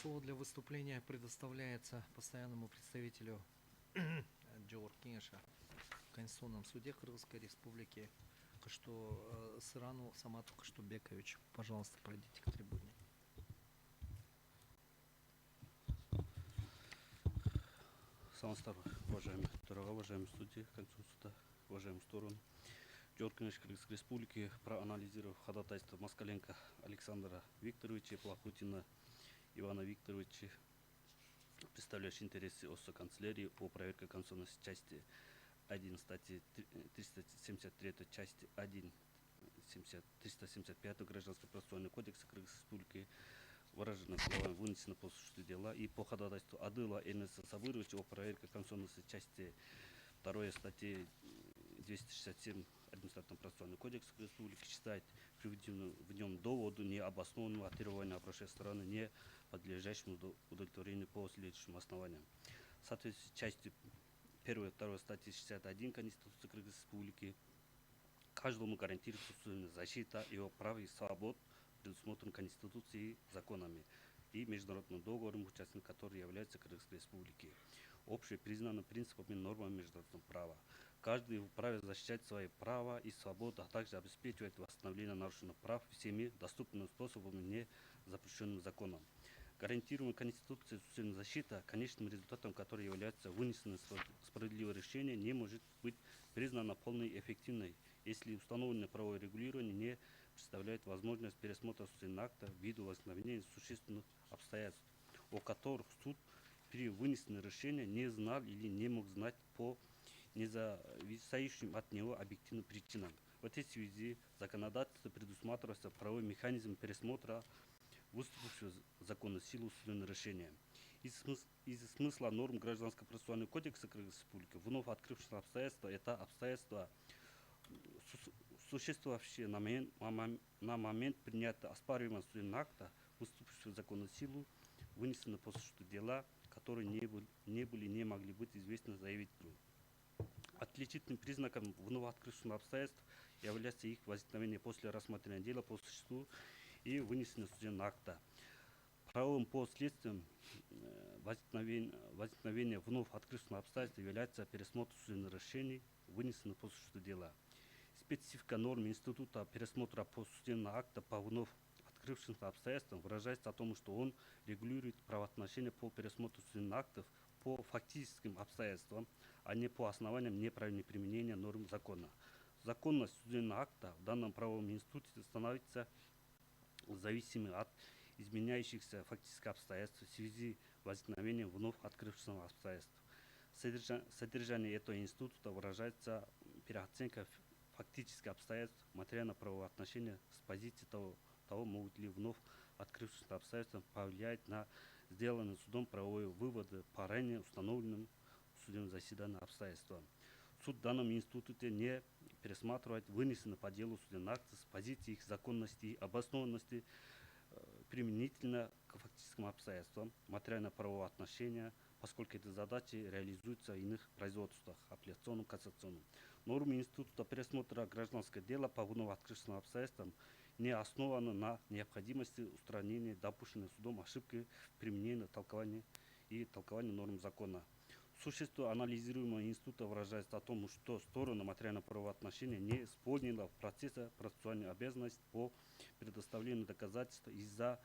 Слово для выступления предоставляется постоянному представителю Джор Кенша в Конституционном суде Кыргызской Республики Сырану Самату Кыштубекович. Пожалуйста, пройдите к трибуне. Саламатсыздар, уважаемые дорога, уважаемые судьи Конституционного суда, уважаемые стороны. Джор Кенш Кыргызской Республики, проанализировав ходатайство Москаленко Александра Викторовича и Плахутина Ивана Викторовича, представляющие интересы ОСО канцелярии по проверке конституционности части 1 статьи 373 части 1 375 Гражданского процессуального кодекса Кыргызской Республики, выражено словами вынесено по существу дела, и по ходатайству Адыла Энеса Сабыровича о проверке конституционности части 2 статьи 267 Административного процессуального кодекса Республики считает приведенную в нем доводу необоснованного требования обращенной стороны, не подлежащему удовлетворению по следующим основаниям. В соответствии с частью 1 и 2 статьи 61 Конституции Кыргызской Республики каждому гарантируется собственная защита его прав и свобод, предусмотрен Конституцией и законами и международным договором, участником которого является Кыргызской Республики, общепризнанным принципами и нормами международного права. Каждый вправе защищать свои права и свободы, а также обеспечивать восстановление нарушенных прав всеми доступными способами, не запрещенным законом. Гарантируемая Конституцией собственная защита, конечным результатом которой является вынесенное справедливое решение, не может быть признана полной и эффективной, если установленное правовое регулирование не представляет возможность пересмотра собственного акта ввиду возникновения существенных обстоятельств, о которых суд при вынесенном решении не знал или не мог знать по независящим от него объективным причинам. В этой связи законодательство предусматривается правовой механизм пересмотра выступившего законной силы судебного решения. Из смысла норм Гражданского процессуального кодекса Кыргызской Республики вновь открывшиеся обстоятельства — это обстоятельства, существовавшие на момент принятия оспариваемого судебного акта, выступившего в законную силу, вынесены по существу дела, которые не могли быть известны заявителю. Отличительным признаком вновь открывшихся обстоятельств является их возникновение после рассмотрения дела по существу и вынесения судебного акта. Правовым последствием возникновения вновь открывшихся обстоятельств является пересмотр судебных решений, вынесенных по существу дела. Специфика норм института пересмотра по судебного акта по вновь открывшимся обстоятельствам выражается в том, что он регулирует правоотношения по пересмотру судебных актов по фактическим обстоятельствам, а не по основаниям неправильного применения норм закона. Законность судебного акта в данном правовом институте становится зависимой от изменяющихся фактических обстоятельств в связи с возникновением вновь открывшихся обстоятельств. Содержание этого института выражается переоценкой фактических обстоятельств материально-правового отношения с позиции того, могут ли вновь открывшиеся обстоятельства повлиять на сделанные судом правовые выводы по ранее установленным в судебном заседании обстоятельствам. Суд в данном институте не пересматривает вынесенные по делу судебные акты с позиции их законности и обоснованности применительно к фактическим обстоятельствам материально-правового отношения, поскольку эти задачи реализуются в иных производствах, апелляционном, кассационном. Нормы института пересмотра гражданского дела по вновь открывшимся обстоятельствам не основаны на необходимости устранения допущенной судом ошибки в применении толкования норм закона. Существо анализируемого института выражается о том, что сторона материально-правового отношения не исполнила в процессе процессуальную обязанность по предоставлению доказательств из-за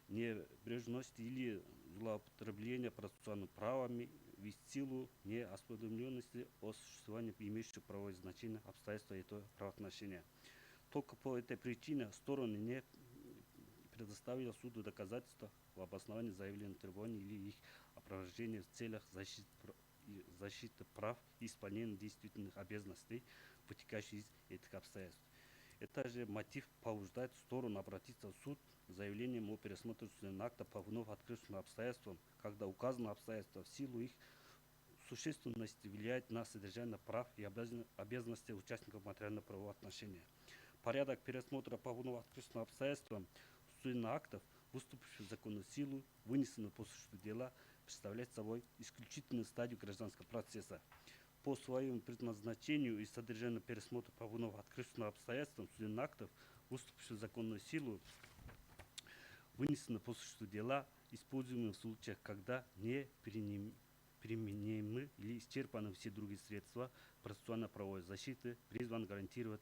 небрежности или злоупотребления процессуальными правами в силу неосведомленности о существовании имеющего правовое значение обстоятельства этого правоотношения. Только по этой причине стороны не предоставили суду доказательства в обосновании заявленных требований или их опровержения в целях защиты прав и исполнения действительных обязанностей, вытекающих из этих обстоятельств. Это же мотив побуждает сторону обратиться в суд с заявлением о пересмотре судебного акта по вновь открывшимся обстоятельствам, когда указанные обстоятельства в силу их существенности влияют на содержание прав и обязанностей участников материально-правового отношения. Порядок пересмотра по вновь открывшимся обстоятельствам судебных актов, выступивших в законную силу, вынесенных по существу дела, представляет собой исключительную стадию гражданского процесса. По своему предназначению и содержанию пересмотра по вновь открывшимся обстоятельствам судебных актов, выступивших в законную силу, вынесены по существу дела, используемые в случаях, когда не применимы или исчерпаны все другие средства процессуально-правовой защиты, призван гарантировать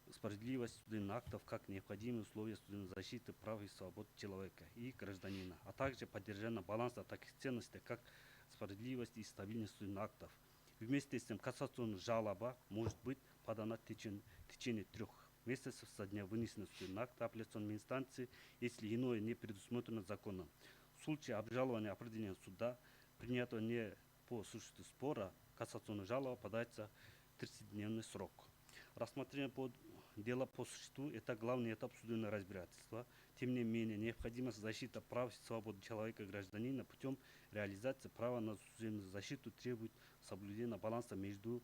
справедливость судебных актов как необходимые условия судебной защиты прав и свобод человека и гражданина, а также поддержание баланса таких ценностей, как справедливость и стабильность судебных актов. Вместе с тем, кассационная жалоба может быть подана в течение 3 месяцев со дня вынесения судебного акта апелляционной инстанции, если иное не предусмотрено законом. В случае обжалования определения суда, принятого не по существу спора, кассационная жалоба подается в 30-дневный срок. Рассмотрение дела по существу – это главный этап судебного разбирательства. Тем не менее, необходимость защиты прав и свобод человека и гражданина путем реализации права на судебную защиту требует соблюдения баланса между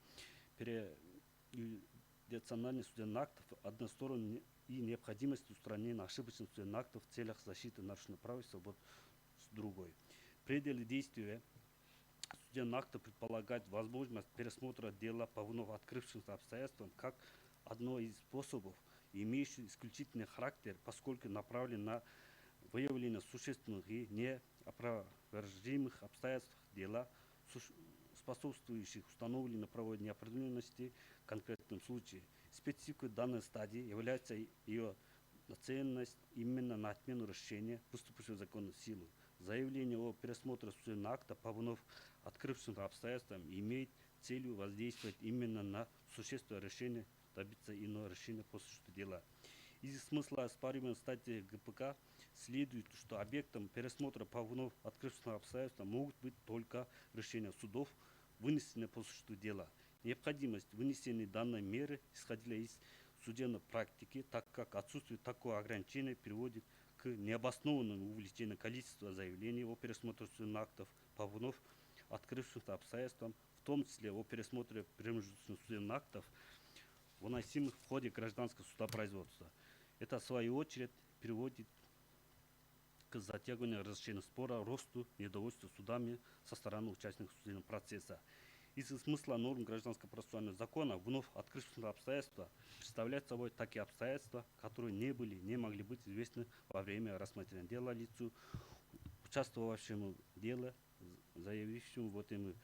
перенациональных судебных актов одной стороны и необходимостью устранения ошибочных судебных актов в целях защиты нарушенных прав и свобод с другой. Пределы действия судебного акта предполагает возможность пересмотра дела по вновь открывшимся обстоятельствам как одно из способов, имеющий исключительный характер, поскольку направлен на выявление существенных и неопровержимых обстоятельств дела, способствующих установлению правовой неопределенности в конкретном случае. Спецификой данной стадии является ее нацеленность именно на отмену решения, поступившего в законную силу. Заявление о пересмотре судебного акта по вновь открывшимся обстоятельствам имеет целью воздействовать именно на существенное решение, добиться иного решения по существу дела. Из смысла оспариваемой статьи ГПК следует, что объектом пересмотра по вновь открывшимся обстоятельствам могут быть только решения судов, вынесенные по существу дела. Необходимость вынесения данной меры исходила из судебной практики, так как отсутствие такого ограничения приводит к необоснованному увеличению количества заявлений о пересмотре судебных актов по вновь открывшимся обстоятельствам, в том числе о пересмотре промежуточных судебных актов, выносимых в ходе гражданского судопроизводства. Это, в свою очередь, приводит к затягиванию разрешения спора, росту недовольства судами со стороны участников судебного процесса. Из-за смысла норм гражданского процессуального закона вновь открывшиеся обстоятельства представляют собой такие обстоятельства, которые не могли быть известны во время рассмотрения дела лицу, участвовавшему в деле, заявившему в этом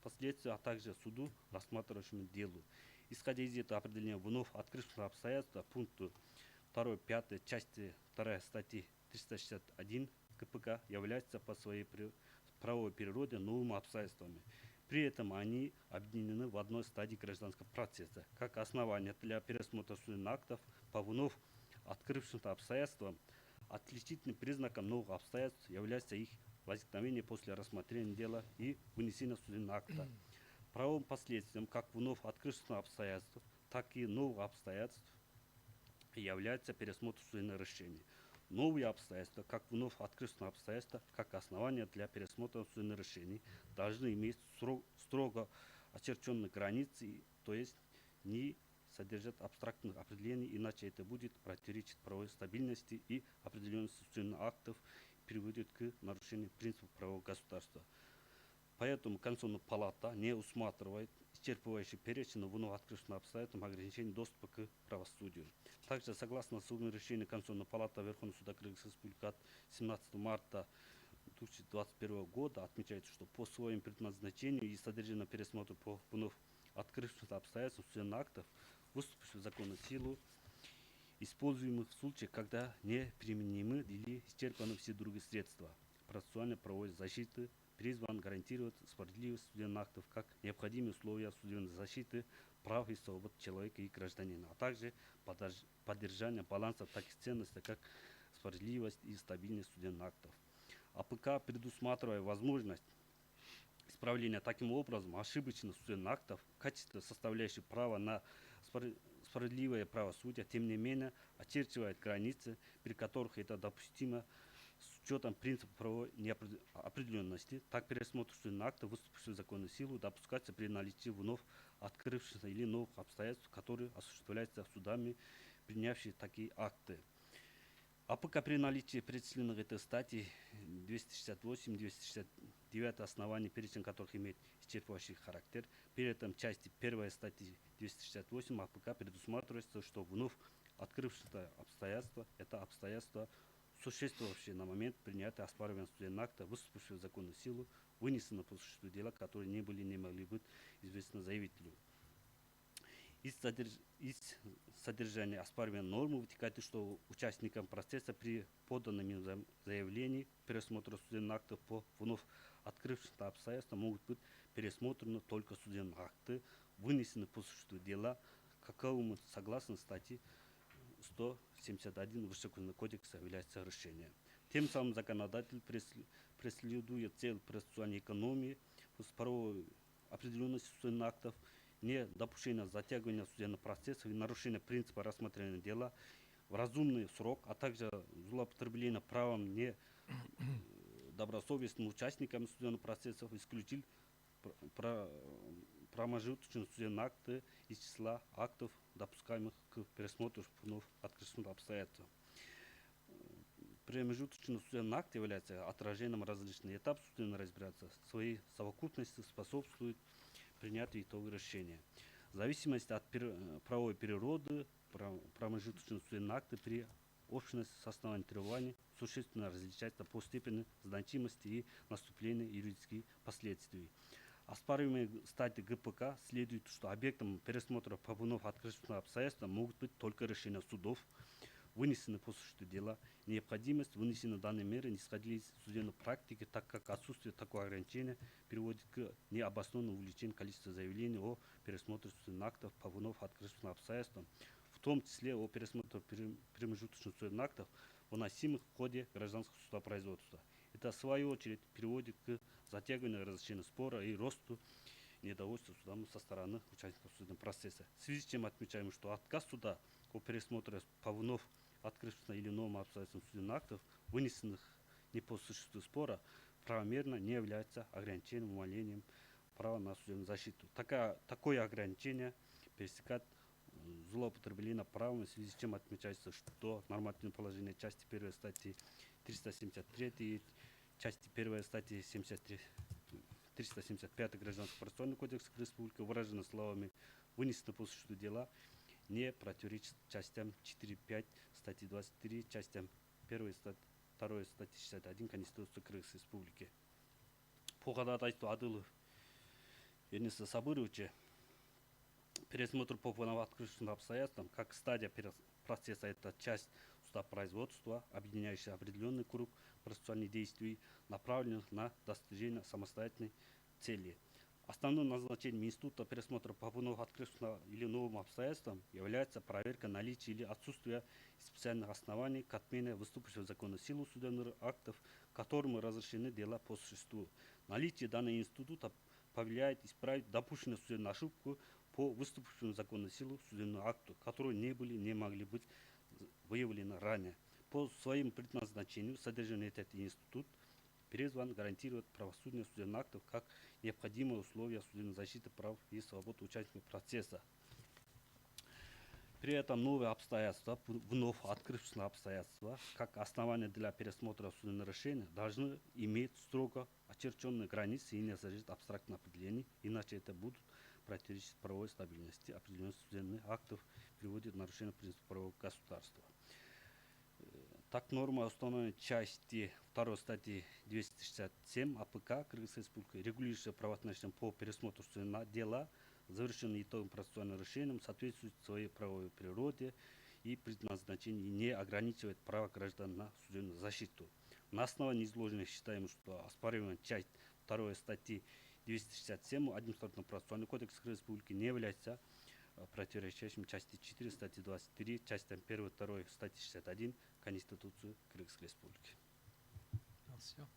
последствия, а также суду, рассматривающему делу. Исходя из этого определения вновь открывшихся обстоятельств, пункту 2, 5 части 2 статьи 361 КПК являются по своей правовой природе новыми обстоятельствами. При этом они объединены в одной стадии гражданского процесса. Как основание для пересмотра судебных актов по вновь открывшимся обстоятельствам, отличительным признаком новых обстоятельств является их возникновение после рассмотрения дела и вынесения судебного акта. Правовым последствием как вновь открывшихся обстоятельств, так и новых обстоятельств является пересмотр судебного решения. Новые обстоятельства, как вновь открывшиеся обстоятельства, как основание для пересмотра судебных решений, должны иметь строго очерченные границы, то есть не содержат абстрактных определений, иначе это будет противоречить правовой стабильности и определенности судебных актов, приводит к нарушению принципов правового государства. Поэтому Конституционная палата не усматривает исчерпывающий перечень вновь открывшихся обстоятельств ограничений доступа к правосудию. Также, согласно судебному решению Конституционной палаты Верховного суда Кыргызской республики от 17 марта 2021 года отмечается, что по своему предназначению и содержанию пересмотра по вновь открывшимся обстоятельствам судебных актов, выступивших в законную силу, используемых в случаях, когда не применимы или исчерпаны все другие средства процессуальной правовой защиты, призван гарантировать справедливость судебных актов как необходимые условия судебной защиты прав и свобод человека и гражданина, а также поддержание баланса таких ценностей, как справедливость и стабильность судебных актов. АПК, предусматривая возможность исправления таким образом ошибочных судебных актов в качестве составляющей права на справедливое правосудие, тем не менее, очерчивает границы, при которых это допустимо с учетом принципа правовой неопределенности. Так, пересмотр судебных актов, выступивших в законную силу, допускается при наличии вновь открывшихся или новых обстоятельств, которые осуществляются судами, принявшими такие акты. АПК при наличии перечисленных этой статьи 268-269 оснований, перечень которых имеет исчерпывающий характер. При этом части 1 статьи 268 АПК предусматривается, что вновь открывшееся обстоятельство – это обстоятельство, существовавшие на момент принятия оспариваемого судебного акта, выступившего в законную силу, вынесено по существу дела, которые не могли быть известны заявителю. Из содержания оспариваемой нормы вытекает, что участникам процесса при поданном им заявлении пересмотра судебных актов по вновь открывшимся обстоятельствам могут быть пересмотрены только судебные акты, вынесены по существу дела, каковому согласно статье 171 Высшего кодекса является решением. Тем самым законодатель преследует цель процессуальной экономии, правовой определенности судебных актов, не допущение затягивания судебных процессов и нарушение принципа рассмотрения дела в разумный срок, а также злоупотребление правом недобросовестным участникам судебных процессов исключить промежуточные судебные акты из числа актов, допускаемых к пересмотру вновь открытых обстоятельств. Промежуточный судебный акт является отражением различных этапов судебного разбирательства. Своей совокупности способствует принятию итогового решения. В зависимости от правовой природы промежуточные судебные акты при общности с основанием требований существенно различаются по степени значимости и наступления юридических последствий. Оспариваемые статьи ГПК следует, что объектом пересмотра по вновь открытым обстоятельствам могут быть только решения судов, вынесены по существу дела. Необходимость вынесения данной меры не исходили из судебной практики, так как отсутствие такого ограничения приводит к необоснованному увеличению количества заявлений о пересмотре судебных актов по вновь открытым обстоятельствам, в том числе о пересмотре промежуточных судебных актов, выносимых в ходе гражданского судопроизводства. Это, в свою очередь, приводит к затягиванию разрешения спора и росту недовольства судом со стороны участников судебного процесса. В связи с чем отмечаем, что отказ суда о пересмотре по вновь открытым или новым обстоятельствам судебных актов, вынесенных не по существу спора, правомерно не является ограничением, умалением права на судебную защиту. Такое ограничение пересекает злоупотребление правом, в связи с чем отмечается, что нормативное положение части 1 статьи 373 и части 1 статьи 375 Гражданского процессуального кодекса Республики выражено словами «вынесены по существу дела» не противоречит частям 4-5 статьи 23, частям 1 2 статьи 61 Конституции Кыргызской Республики. По ходатайству Адылов Ениса Сабыровича пересмотр по вновь открытым обстоятельствам как стадия процесса – это часть судопроизводства, объединяющая определенный круг процессуальных действий, направленных на достижение самостоятельной цели. Основным назначением института пересмотра по вновь открытым или новым обстоятельствам является проверка наличия или отсутствия специальных оснований к отмене выступивших в законную силу судебных актов, которым разрешены дела по существу. Наличие данного института повлияет исправить допущенную судебную ошибку по выступившему в законную силу судебному акту, которые не могли быть выявлены ранее. По своему предназначению содержание этот институт призван гарантировать правосудие судебных актов как необходимое условие судебной защиты прав и свобод участников процесса. При этом новые обстоятельства, вновь открывшиеся обстоятельства, как основание для пересмотра судебных решений, должны иметь строго очерченные границы и не содержать абстрактных определений, иначе это будут противоречить правовой стабильности определенных судебных актов, приводит к нарушению принципа правового государства. Так, норма установлена в части 2 статьи 267 АПК Кыргызской Республики, регулирующая правоотношения по пересмотру судебных дела, завершенные итогом процессуальным решением, соответствует своей правовой природе и предназначению и не ограничивает право граждан на судебную защиту. На основании изложенных считаем, что оспариваемая часть 2 статьи 267 Административного процессуального кодекса Республики не является противоречащим части 4 статьи 23, частям 1 2 статьи 61 Конституции Кыргызской Республики. Все.